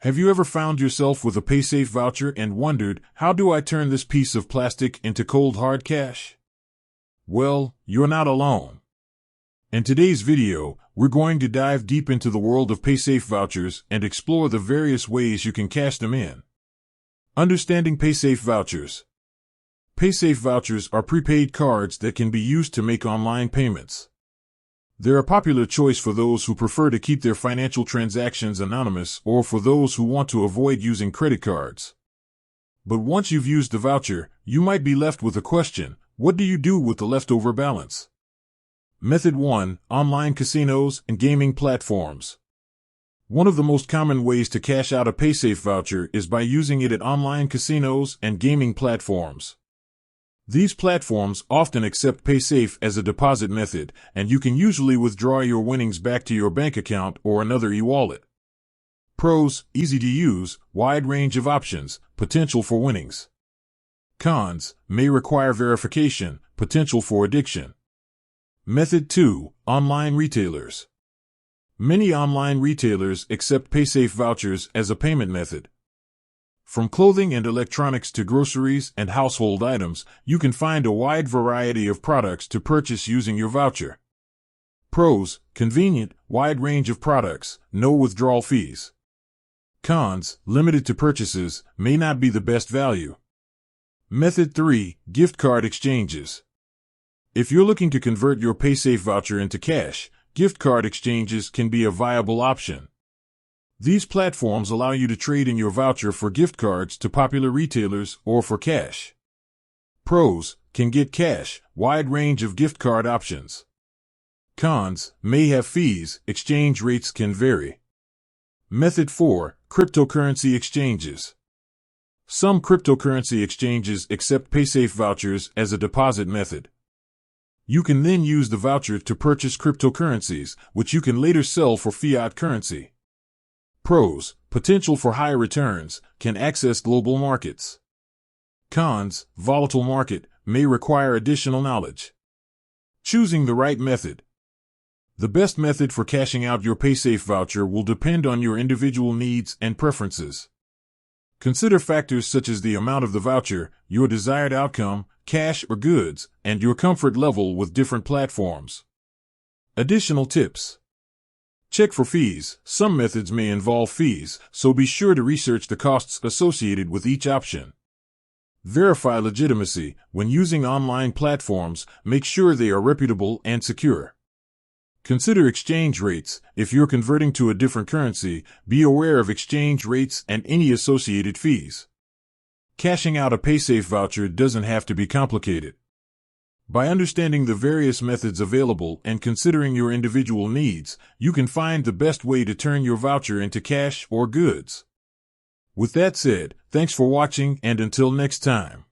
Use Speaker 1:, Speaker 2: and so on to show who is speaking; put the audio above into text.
Speaker 1: Have you ever found yourself with a paysafe voucher and wondered, how do I turn this piece of plastic into cold hard cash? Well, you're not alone. In today's video, we're going to dive deep into the world of paysafe vouchers and explore the various ways you can cash them in. Understanding paysafe vouchers. Paysafe vouchers are prepaid cards that can be used to make online payments. They're a popular choice for those who prefer to keep their financial transactions anonymous or for those who want to avoid using credit cards. But once you've used the voucher, you might be left with a question: what do you do with the leftover balance? Method 1. Online casinos and gaming platforms. One of the most common ways to cash out a paysafe voucher is by using it at online casinos and gaming platforms. These platforms often accept paysafe as a deposit method, and you can usually withdraw your winnings back to your bank account or another e-wallet. Pros: easy to use, wide range of options, potential for winnings. Cons: may require verification, potential for addiction. Method 2. Online retailers. Many online retailers accept paysafe vouchers as a payment method. From clothing and electronics to groceries and household items, you can find a wide variety of products to purchase using your voucher. Pros: convenient, wide range of products, no withdrawal fees. Cons: limited to purchases, may not be the best value. Method 3. Gift card exchanges. If you're looking to convert your paysafe voucher into cash, gift card exchanges can be a viable option. These platforms allow you to trade in your voucher for gift cards to popular retailers or for cash. Pros: can get cash, wide range of gift card options. Cons: may have fees, exchange rates can vary. Method 4. Cryptocurrency exchanges. Some cryptocurrency exchanges accept paysafe vouchers as a deposit method. You can then use the voucher to purchase cryptocurrencies, which you can later sell for fiat currency. Pros: potential for high returns, can access global markets. Cons: volatile market, may require additional knowledge. Choosing the right method. The best method for cashing out your paysafe voucher will depend on your individual needs and preferences. Consider factors such as the amount of the voucher, your desired outcome, cash or goods, and your comfort level with different platforms. Additional tips. Check for fees. Some methods may involve fees, so be sure to research the costs associated with each option. Verify legitimacy. When using online platforms, make sure they are reputable and secure. Consider exchange rates. If you're converting to a different currency, be aware of exchange rates and any associated fees. Cashing out a paysafe voucher doesn't have to be complicated. By understanding the various methods available and considering your individual needs, you can find the best way to turn your voucher into cash or goods. With that said, thanks for watching, and until next time.